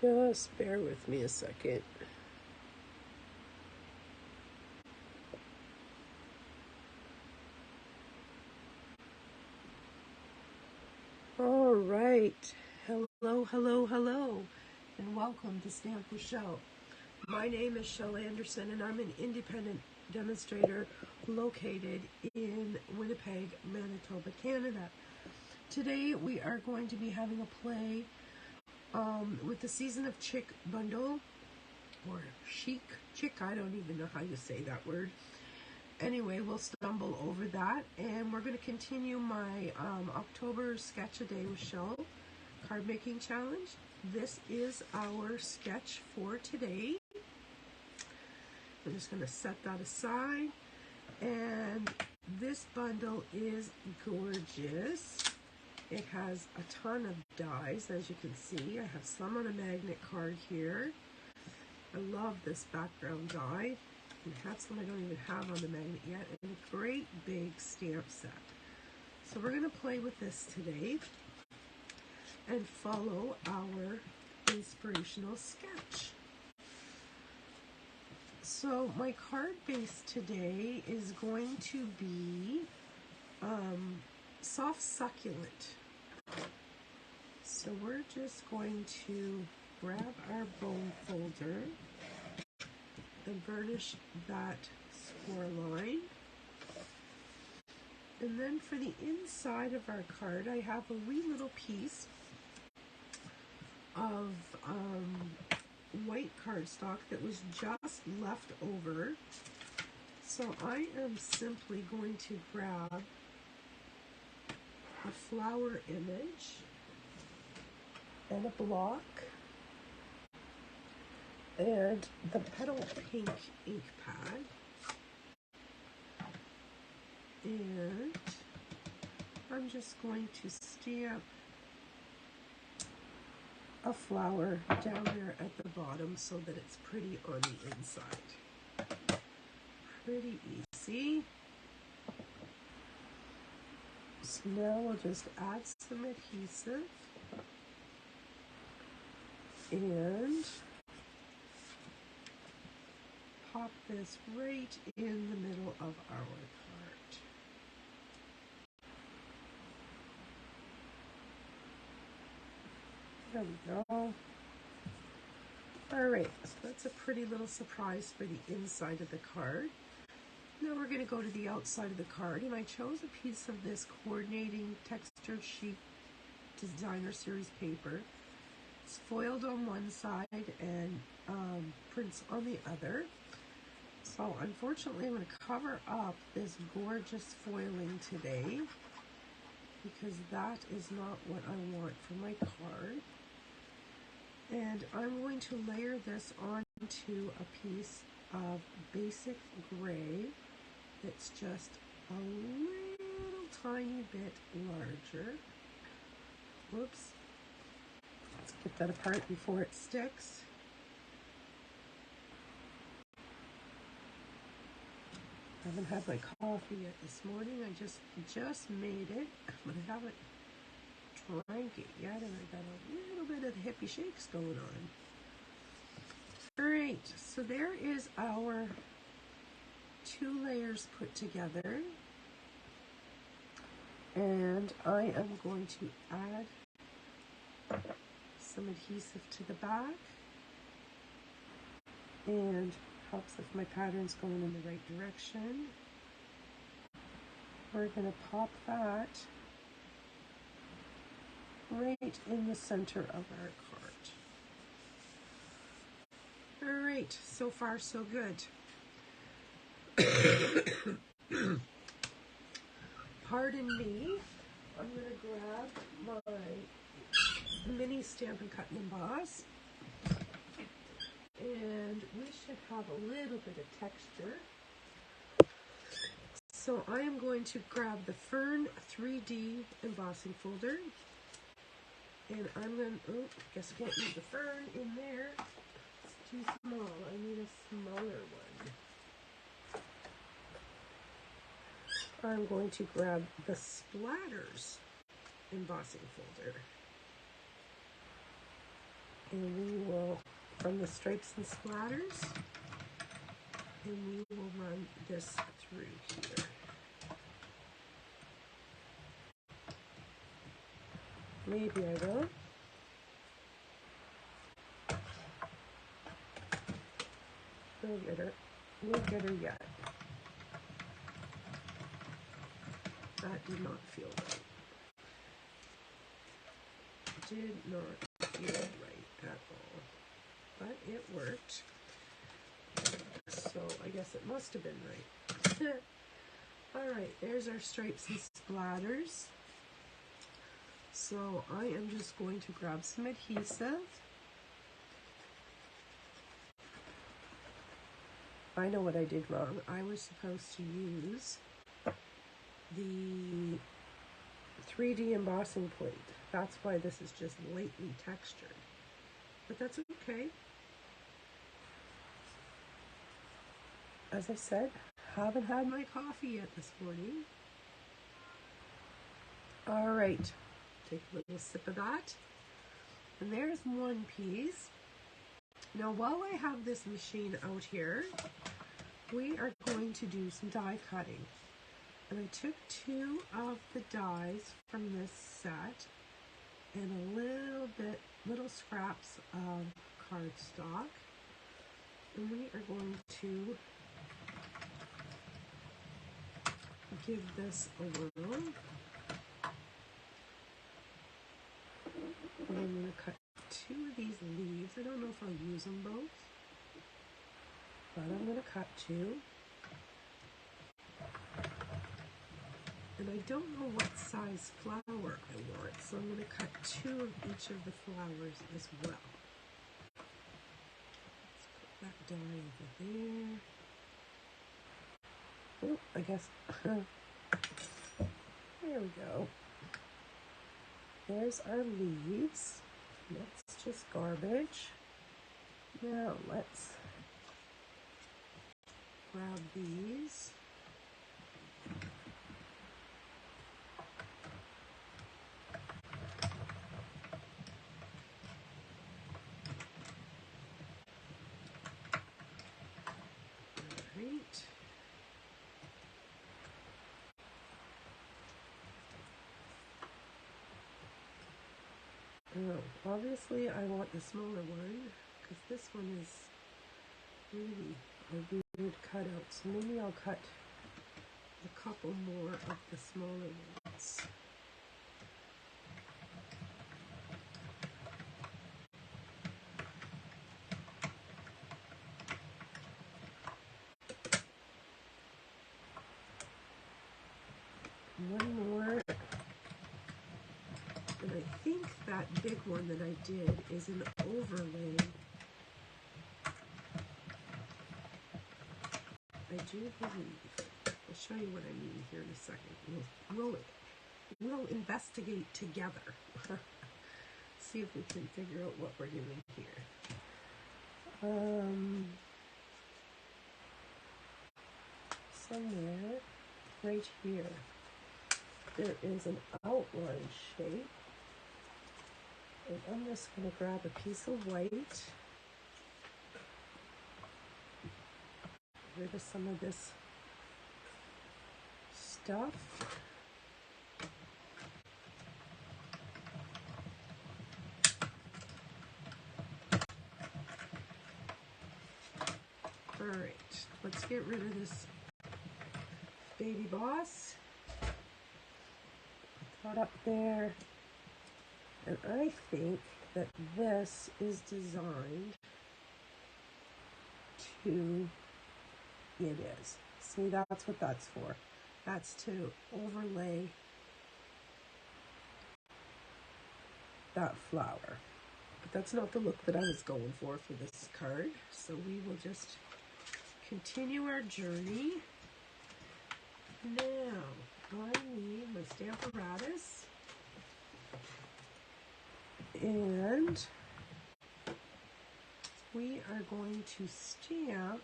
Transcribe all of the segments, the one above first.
Just bear with me a second. All right. Hello, hello, hello, and welcome to Stamp with Shel. My name is Shel Anderson, and I'm an independent demonstrator located in Winnipeg, Manitoba, Canada. Today we are going to be having a play with the Season of Chic bundle, or Chic, I don't even know how you say that word. Anyway, we'll stumble over that, and we're going to continue my October Sketch a Day with Shel card making challenge. This is our sketch for today. I'm just going to set that aside, and this bundle is gorgeous. It has a ton of dies, as you can see. I have some on a magnet card here. I love this background die. I have some I don't even have on the magnet yet, and a great big stamp set. So we're going to play with this today and follow our inspirational sketch. So my card base today is going to be soft succulent. So we're just going to grab our bone folder and burnish that score line. And then for the inside of our card, I have a wee little piece of white cardstock that was just left over. So I am simply going to grab a flower image and a block and the petal pink ink pad, and I'm just going to stamp a flower down there at the bottom so that it's pretty on the inside. Pretty easy. So now we'll just add some adhesive and pop this right in the middle of our card. There we go. Alright, so that's a pretty little surprise for the inside of the card. Now we're going to go to the outside of the card, and I chose a piece of this coordinating textured Chic designer series paper. It's foiled on one side and prints on the other. So unfortunately I'm going to cover up this gorgeous foiling today because that is not what I want for my card. And I'm going to layer this onto a piece of basic gray that's just a little tiny bit larger. Whoops. Let's get that apart before it sticks. I haven't had my coffee yet this morning. I just made it, but I haven't drank it yet, and I got a little bit of the hippie shakes going on. Alright, so there is our 2 layers put together, and I am going to add some adhesive to the back, and helps if my pattern's going in the right direction. We're going to pop that right in the center of our card. Alright, so far so good. Pardon me, I'm going to grab my mini Stampin' Cut and Emboss, and we should have a little bit of texture. So I am going to grab the Fern 3D embossing folder, and I'm going to, guess I can't use the Fern in there. It's too small. I need a smaller one. I'm going to grab the Splatters embossing folder. And we will, from the stripes and splatters, and we will run this through here. Maybe I will. We'll get her. We'll get her yet. That did not feel right. Did not feel right at all. But it worked. So I guess it must have been right. Alright, there's our stripes and splatters. So I am just going to grab some adhesive. I know what I did wrong. I was supposed to use the 3D embossing plate. That's why this is just lightly textured. But that's okay. As I said, haven't had my coffee yet this morning. All right, take a little sip of that. And there's one piece. Now, while I have this machine out here, we are going to do some die cutting. And I took 2 of the dies from this set and a little scraps of cardstock. And we are going to give this a whirl. And I'm going to cut 2 of these leaves. I don't know if I'll use them both, but I'm going to cut 2. And I don't know what size flower I want, so I'm going to cut 2 of each of the flowers as well. Let's put that die over there. Oh, I guess, there we go. There's our leaves. That's just garbage. Now let's grab these. Right. Oh, obviously I want the smaller one because this one is really a weird cutout. So maybe I'll cut a couple more of the smaller ones. One more. And I think that big one that I did is an overlay. I do believe. I'll show you what I mean here in a second. We'll investigate together. See if we can figure out what we're doing here. Somewhere right here, there is an outline shape. And I'm just going to grab a piece of white. Get rid of some of this stuff. All right, let's get rid of this baby boss. Put that up there. And I think that this is designed to, it is. See, that's what that's for. That's to overlay that flower. But that's not the look that I was going for this card. So we will just continue our journey. Now, I need my stamp apparatus. And we are going to stamp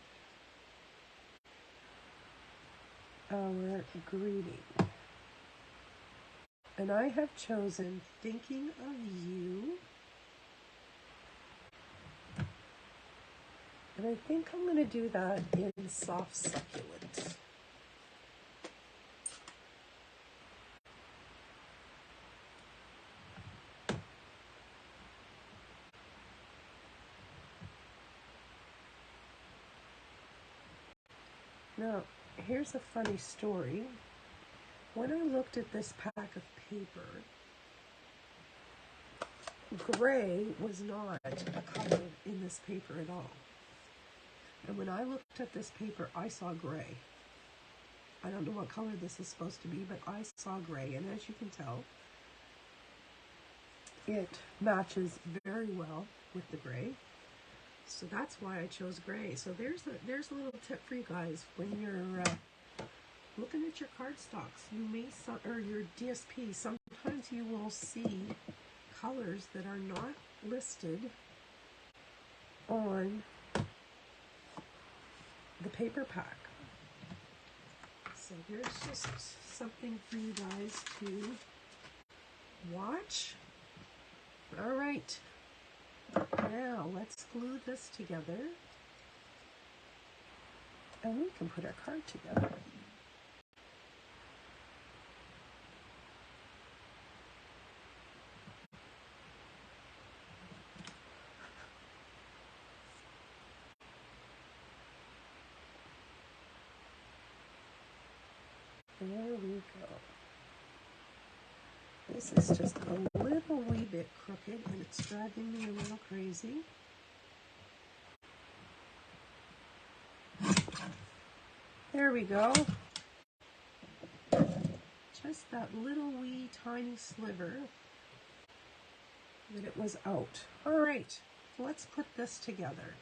our greeting. And I have chosen Thinking of You And I think I'm going to do that in soft succulent. Now, here's a funny story. When I looked at this pack of paper, gray was not a color in this paper at all. And when I looked at this paper, I saw gray. I don't know what color this is supposed to be, but I saw gray. And as you can tell, it matches very well with the gray. So that's why I chose gray. So there's a little tip for you guys. When you're looking at your cardstocks, you may, or your DSP, sometimes you will see colors that are not listed on the paper pack. So there's just something for you guys to watch. All right, now let's glue this together and we can put our card together. There we go. This is just a little wee bit crooked and it's driving me a little crazy. There we go. Just that little wee tiny sliver that it was out. All right, let's put this together.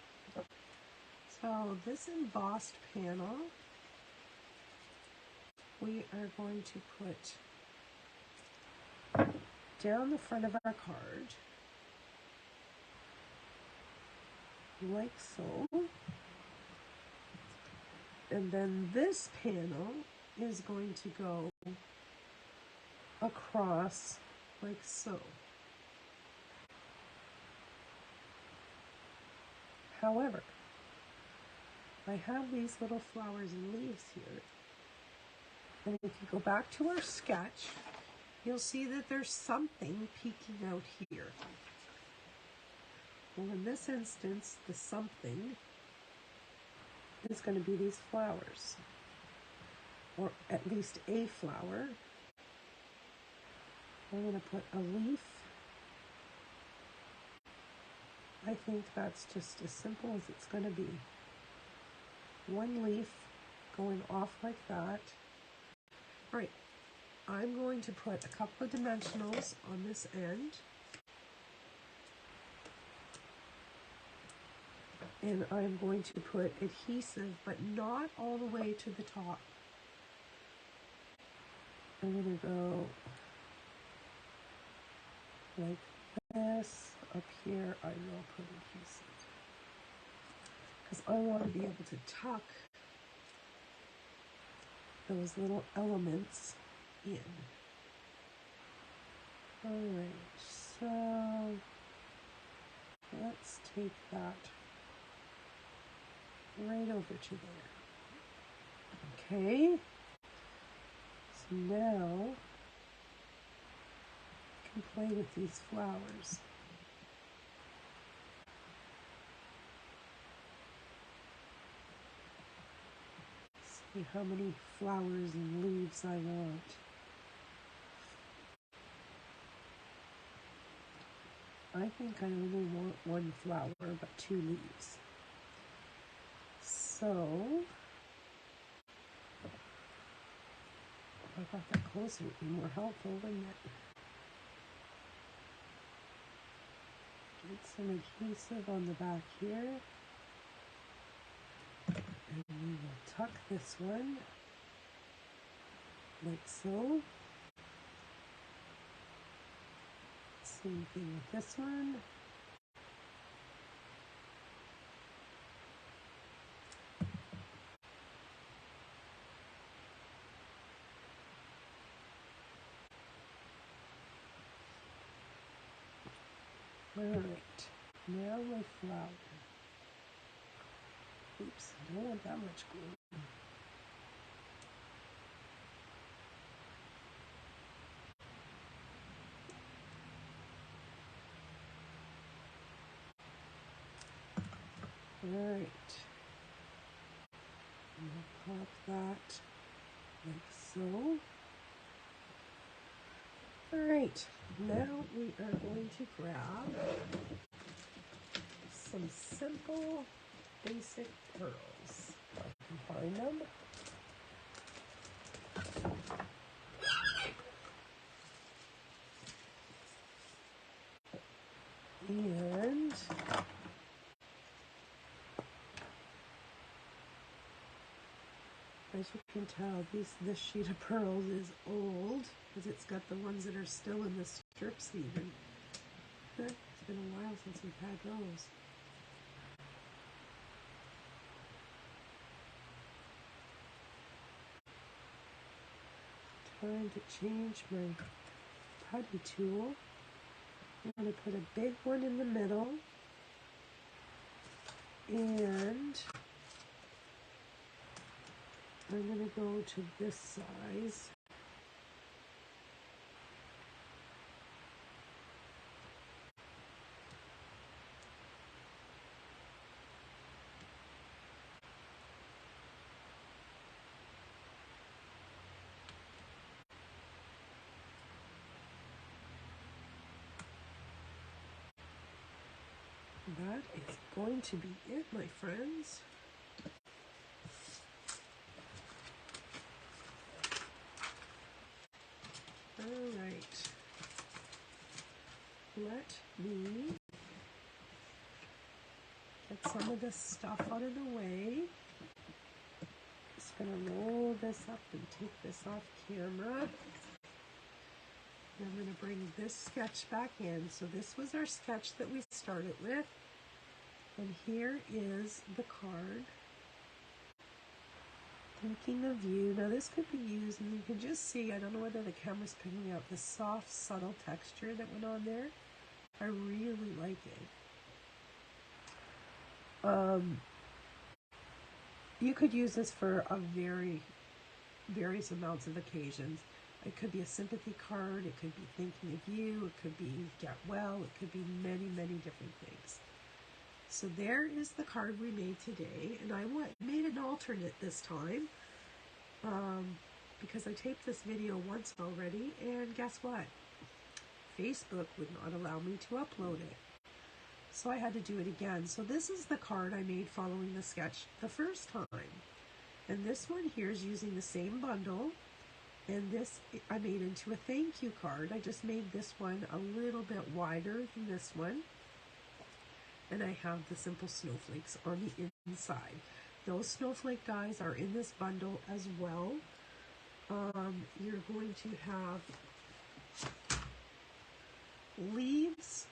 So this embossed panel, we are going to put down the front of our card, like so. And then this panel is going to go across like so. However, I have these little flowers and leaves here. And if you go back to our sketch, you'll see that there's something peeking out here. Well, in this instance, the something is going to be these flowers, or at least a flower. I'm going to put a leaf. I think that's just as simple as it's going to be. One leaf going off like that. All right, I'm going to put a couple of dimensionals on this end. And I'm going to put adhesive, but not all the way to the top. I'm going to go like this. Up here, I will put adhesive, because I want to be able to tuck those little elements in. All right, so let's take that right over to there. Okay, so now I can play with these flowers. See how many flowers and leaves I want. I think I only want one flower, but 2 leaves. So, if I got that closer, it would be more helpful, wouldn't it? Get some adhesive on the back here. And we will tuck this one, like so. Same thing with this one. All right, now my flower. Oops, I don't want that much glue. All right. I'll pop that like so. All right, now we are going to grab some simple, basic pearls. I can find them. And as you can tell, this sheet of pearls is old because it's got the ones that are still in the strips even. It's been a while since we've had those. Time to change my putty tool. I'm going to put a big one in the middle, and I'm going to go to this size. That is going to be it, my friends. All right. Let me get some of this stuff out of the way. Just going to roll this up and take this off camera. And I'm going to bring this sketch back in. So this was our sketch that we started with. And here is the card. Thinking of you. Now this could be used, and you can just see, I don't know whether the camera's picking up the soft, subtle texture that went on there. I really like it. You could use this for a various amounts of occasions. It could be a sympathy card, it could be thinking of you, it could be get well, it could be many, many different things. So there is the card we made today, and I made an alternate this time because I taped this video once already, and guess what? Facebook would not allow me to upload it. So I had to do it again. So this is the card I made following the sketch the first time. And this one here is using the same bundle. And this I made into a thank you card. I just made this one a little bit wider than this one. And I have the simple snowflakes on the inside. Those snowflake dies are in this bundle as well. You're going to have leaves,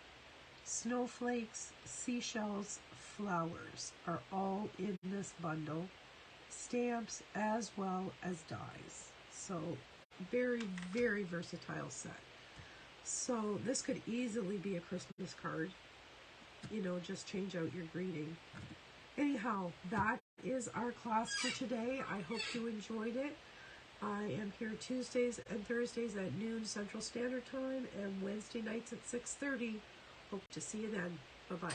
snowflakes, seashells, flowers are all in this bundle. Stamps as well as dies. So very, very versatile set. So this could easily be a Christmas card. You know, just change out your greeting. Anyhow, that is our class for today. I hope you enjoyed it. I am here Tuesdays and Thursdays at noon Central Standard Time and Wednesday nights at 6:30. Hope to see you then. Bye-bye.